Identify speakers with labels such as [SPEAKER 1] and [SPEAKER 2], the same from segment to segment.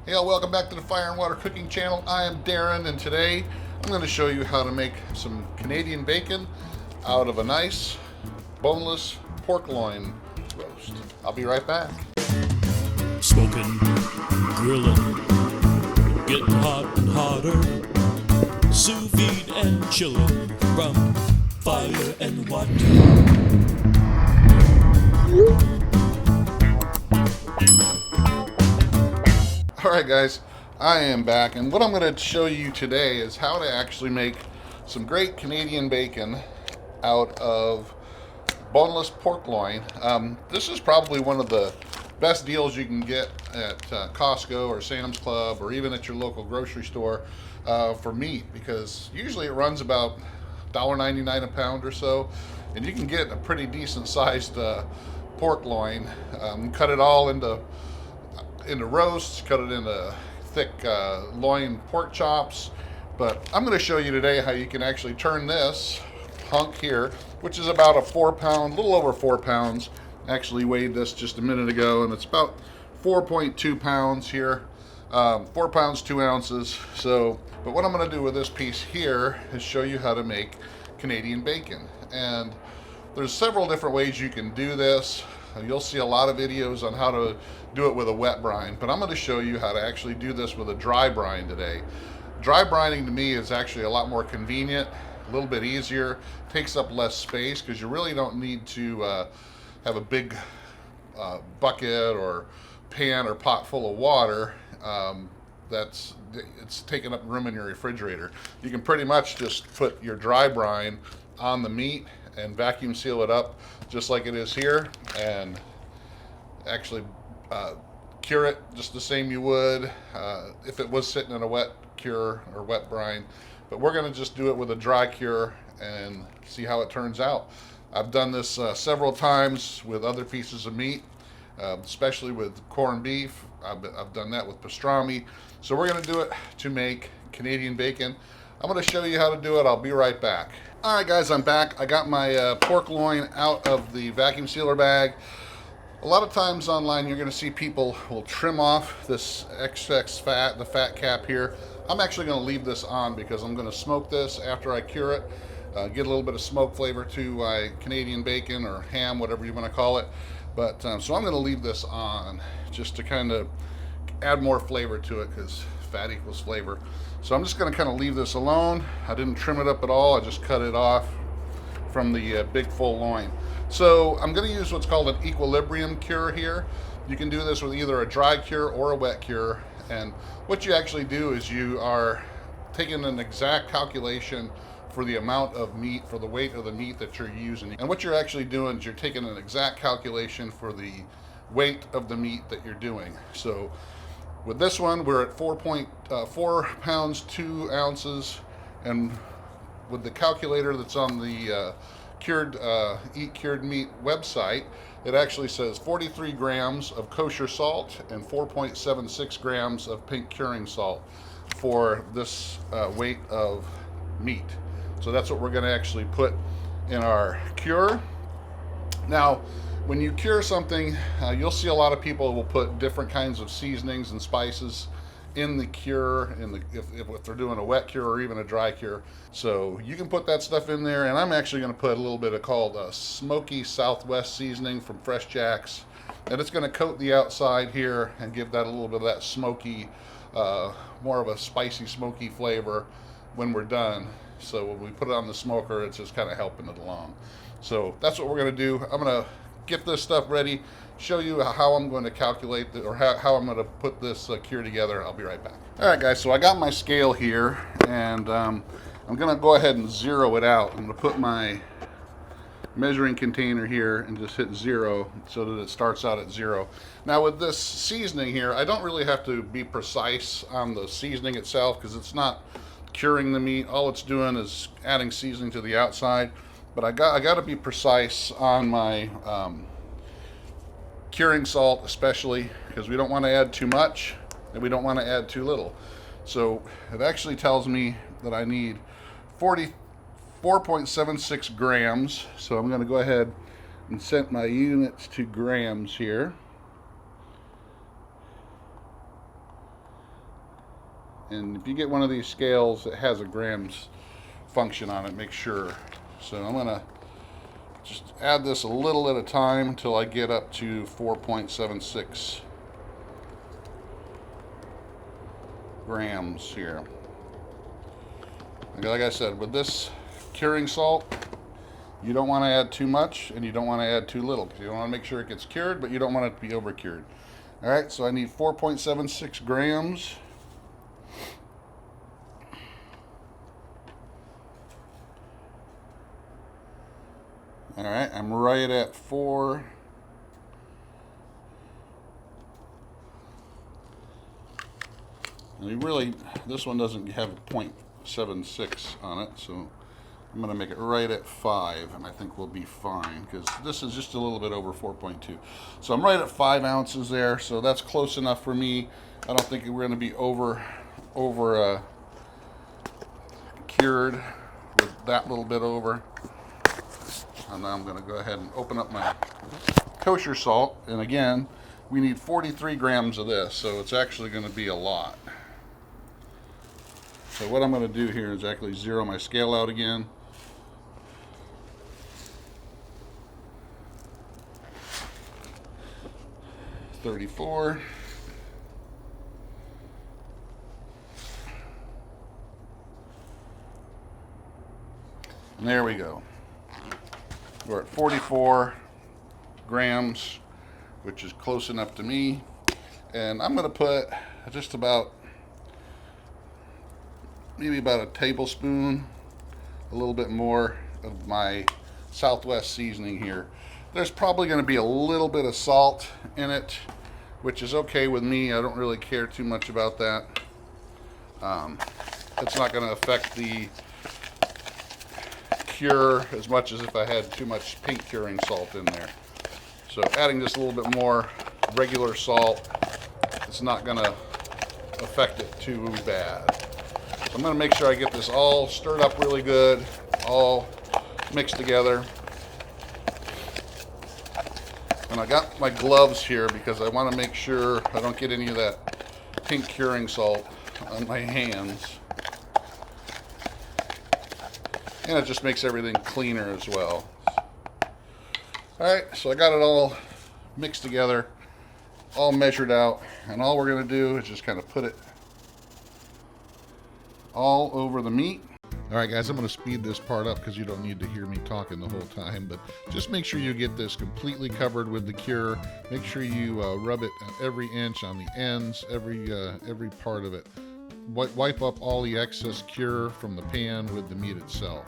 [SPEAKER 1] Hey, all, welcome back to the Fire and Water Cooking channel. I am Darren, and today I'm going to show you how to make some Canadian bacon out of a nice boneless pork loin roast. I'll be right back.
[SPEAKER 2] Smoking, grilling, getting hot and hotter, sous vide and chilling from fire and water.
[SPEAKER 1] Alright guys, I am back, and what I'm going to show you today is how to actually make some great Canadian bacon out of boneless pork loin. This is probably one of the best deals you can get at Costco or Sam's Club or even at your local grocery store for meat, because usually it runs about $1.99 a pound or so, and you can get a pretty decent sized pork loin. Cut it all into roasts, cut it into thick loin pork chops. But I'm going to show you today how you can actually turn this hunk here, which is about a 4-pound, little over 4 pounds. Actually weighed this just a minute ago, and it's about 4.2 pounds here. 4 pounds 2 ounces. So, but what I'm going to do with this piece here is show you how to make Canadian bacon. And there's several different ways you can do this. You'll see a lot of videos on how to do it with a wet brine, but I'm going to show you how to actually do this with a dry brine today. Dry brining to me is actually a lot more convenient, a little bit easier, takes up less space, because you really don't need to have a big bucket or pan or pot full of water it's taking up room in your refrigerator. You can pretty much just put your dry brine on the meat and vacuum seal it up just like it is here, and actually cure it just the same you would if it was sitting in a wet cure or wet brine. But we're going to just do it with a dry cure and see how it turns out. I've done this several times with other pieces of meat, especially with corned beef. I've done that with pastrami. So we're going to do it to make Canadian bacon. I'm going to show you how to do it. I'll be right back. Alright guys, I'm back. I got my pork loin out of the vacuum sealer bag. A lot of times online you're going to see people will trim off this excess fat, the fat cap here. I'm actually going to leave this on because I'm going to smoke this after I cure it. Get a little bit of smoke flavor to my Canadian bacon or ham, whatever you want to call it. But so I'm going to leave this on just to kind of add more flavor to it, because fat equals flavor. So I'm just going to kind of leave this alone. I didn't trim it up at all. I just cut it off from the big full loin. So I'm going to use what's called an equilibrium cure here. You can do this with either a dry cure or a wet cure. And what you actually do is you are taking an exact calculation for the amount of meat, for the weight of the meat that you're using. And what you're actually doing is you're taking an exact calculation for the weight of the meat that you're doing. So with this one, we're at 4.4 pounds 2 ounces, and with the calculator that's on the Eat Cured Meat website, it actually says 43 grams of kosher salt and 4.76 grams of pink curing salt for this weight of meat. So that's what we're going to actually put in our cure. Now, when you cure something, you'll see a lot of people will put different kinds of seasonings and spices in the cure, if they're doing a wet cure or even a dry cure. So you can put that stuff in there, and I'm actually going to put a little bit of called Smoky Southwest seasoning from Fresh Jack's, and it's going to coat the outside here and give that a little bit of that smoky, more of a spicy smoky flavor when we're done. So when we put it on the smoker, it's just kind of helping it along. So that's what we're going to do. I'm going to get this stuff ready, show you how I'm going to calculate or how I'm going to put this cure together. I'll be right back. Alright guys, so I got my scale here, and I'm going to go ahead and zero it out. I'm going to put my measuring container here and just hit 0 so that it starts out at 0. Now with this seasoning here, I don't really have to be precise on the seasoning itself, because it's not curing the meat. All it's doing is adding seasoning to the outside. But I got to be precise on my curing salt, especially because we don't want to add too much and we don't want to add too little. So it actually tells me that I need 4.76 grams. So I'm going to go ahead and set my units to grams here. And if you get one of these scales that has a grams function on it, make sure. So I'm gonna just add this a little at a time until I get up to 4.76 grams here. Like I said, with this curing salt, you don't want to add too much and you don't want to add too little, because you want to make sure it gets cured, but you don't want it to be over cured. All right, so I need 4.76 grams. All right, I'm right at 4. And really, this one doesn't have a 0.76 on it, so I'm going to make it right at 5, and I think we'll be fine, because this is just a little bit over 4.2. So I'm right at 5 ounces there, so that's close enough for me. I don't think we're going to be over cured with that little bit over. And now I'm going to go ahead and open up my kosher salt, and again, we need 43 grams of this, so it's actually going to be a lot. So what I'm going to do here is actually zero my scale out again. $34. And there we go. We're at 44 grams, which is close enough to me. And I'm going to put just about, maybe about a tablespoon, a little bit more of my Southwest seasoning here. There's probably going to be a little bit of salt in it, which is okay with me. I don't really care too much about that. It's not going to affect the cure as much as if I had too much pink curing salt in there. So adding just a little bit more regular salt, it's not going to affect it too bad. So I'm going to make sure I get this all stirred up really good, all mixed together. And I got my gloves here because I want to make sure I don't get any of that pink curing salt on my hands. And it just makes everything cleaner as well. Alright, so I got it all mixed together, all measured out, and all we're going to do is just kind of put it all over the meat. Alright guys, I'm going to speed this part up because you don't need to hear me talking the whole time, but just make sure you get this completely covered with the cure. Make sure you rub it every inch on the ends, every part of it. Wipe up all the excess cure from the pan with the meat itself.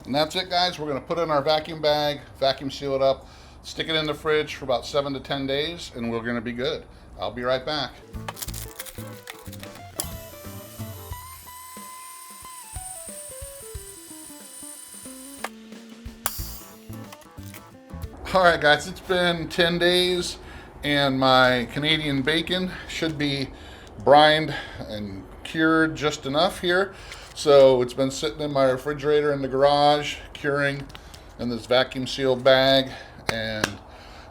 [SPEAKER 1] And that's it guys, we're going to put it in our vacuum bag, vacuum seal it up, stick it in the fridge for about 7 to 10 days, and we're going to be good. I'll be right back. Alright guys, it's been 10 days and my Canadian bacon should be brined and cured just enough here. So it's been sitting in my refrigerator in the garage curing in this vacuum sealed bag, and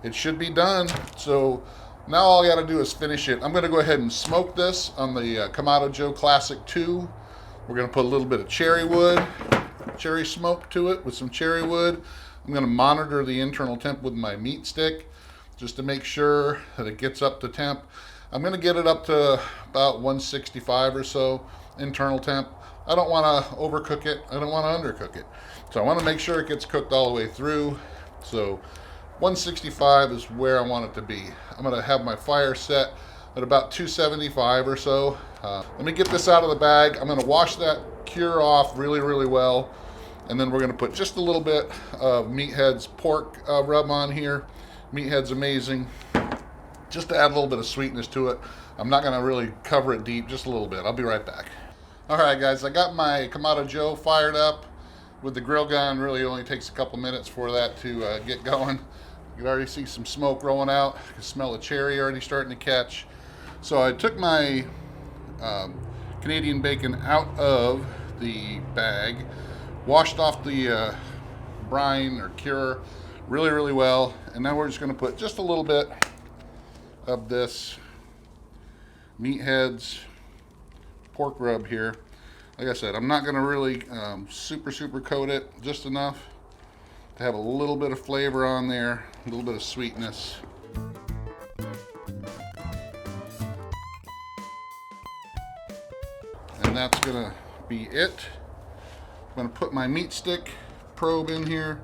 [SPEAKER 1] it should be done. So now all I got to do is finish it. I'm going to go ahead and smoke this on the Kamado Joe Classic 2. We're going to put a little bit of cherry smoke to it with some cherry wood. I'm going to monitor the internal temp with my meat stick just to make sure that it gets up to temp. I'm going to get it up to about 165 or so internal temp. I don't want to overcook it. I don't want to undercook it. So I want to make sure it gets cooked all the way through. So 165 is where I want it to be. I'm going to have my fire set at about 275 or so. Let me get this out of the bag. I'm going to wash that cure off really, really well. And then we're going to put just a little bit of Meathead's pork rub on here. Meathead's amazing. Just to add a little bit of sweetness to it. I'm not going to really cover it deep, just a little bit. I'll be right back. Alright guys, I got my Kamado Joe fired up with the grill gun. Really only takes a couple minutes for that to get going. You can already see some smoke rolling out. You can smell the cherry already starting to catch. So I took my Canadian bacon out of the bag, washed off the brine or cure really, really well. And now we're just going to put just a little bit of this Meathead's pork rub here. Like I said, I'm not going to really super coat it, just enough to have a little bit of flavor on there, a little bit of sweetness. And that's going to be it. I'm going to put my meat stick probe in here.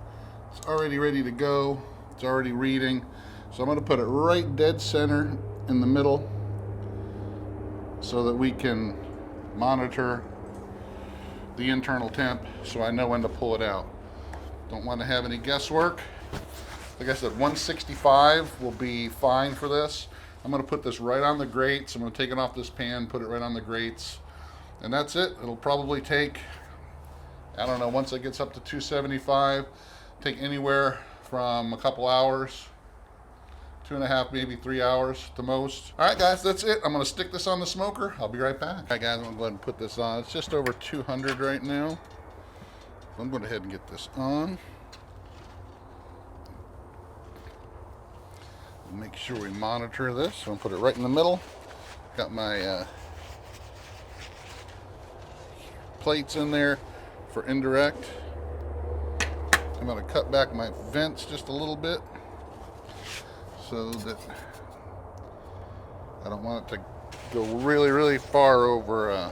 [SPEAKER 1] It's already ready to go. It's already reading. So I'm going to put it right dead center in the middle so that we can monitor the internal temp so I know when to pull it out. Don't want to have any guesswork. Like I said, 165 will be fine for this. I'm going to put this right on the grates. I'm going to take it off this pan, put it right on the grates, and that's it. It'll probably take, I don't know, once it gets up to 275, take anywhere from a couple hours, 2.5, maybe 3 hours at the most. All right, guys, that's it. I'm going to stick this on the smoker. I'll be right back. All right, guys, I'm going to go ahead and put this on. It's just over 200 right now. So I'm going to go ahead and get this on. Make sure we monitor this. So I'm going to put it right in the middle. Got my plates in there for indirect. I'm going to cut back my vents just a little bit so that I don't want it to go really far over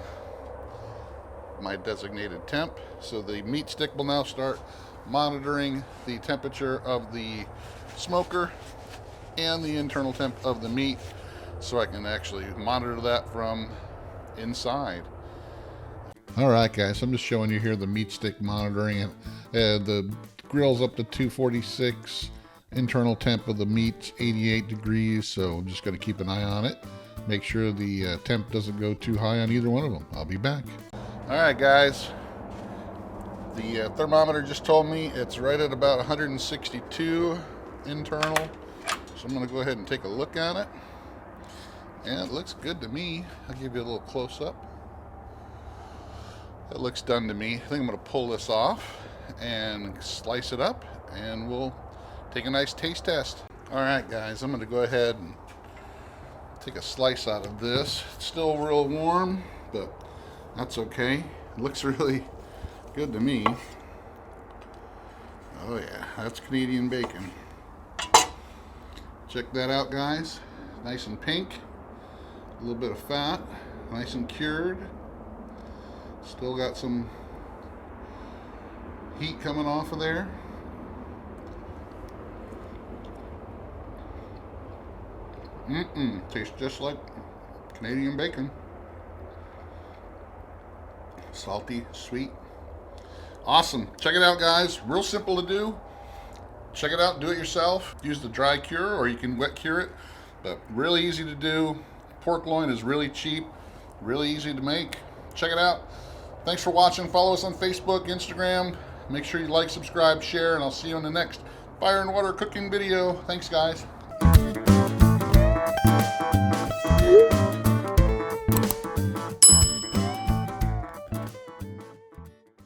[SPEAKER 1] my designated temp. So the meat stick will now start monitoring the temperature of the smoker and the internal temp of the meat, so I can actually monitor that from inside. All right, guys, I'm just showing you here the meat stick monitoring it. The grill's up to 246. Internal temp of the meat's 88 degrees, so I'm just going to keep an eye on it. Make sure the temp doesn't go too high on either one of them. I'll be back. All right, guys. The thermometer just told me it's right at about 162 internal. So I'm going to go ahead and take a look at it. And it looks good to me. I'll give you a little close-up. It looks done to me. I think I'm going to pull this off and slice it up, and we'll take a nice taste test. All right, guys, I'm going to go ahead and take a slice out of this. It's still real warm, but that's okay. It looks really good to me. Oh yeah, that's Canadian bacon. Check that out, guys. Nice and pink. A little bit of fat. Nice and cured. Still got some heat coming off of there. Tastes just like Canadian bacon. Salty, sweet. Awesome. Check it out, guys. Real simple to do. Check it out, do it yourself. Use the dry cure, or you can wet cure it, but really easy to do. Pork loin is really cheap, really easy to make. Check it out. Thanks for watching. Follow us on Facebook, Instagram. Make sure you like, subscribe, share, and I'll see you in the next fire and water cooking video. Thanks, guys.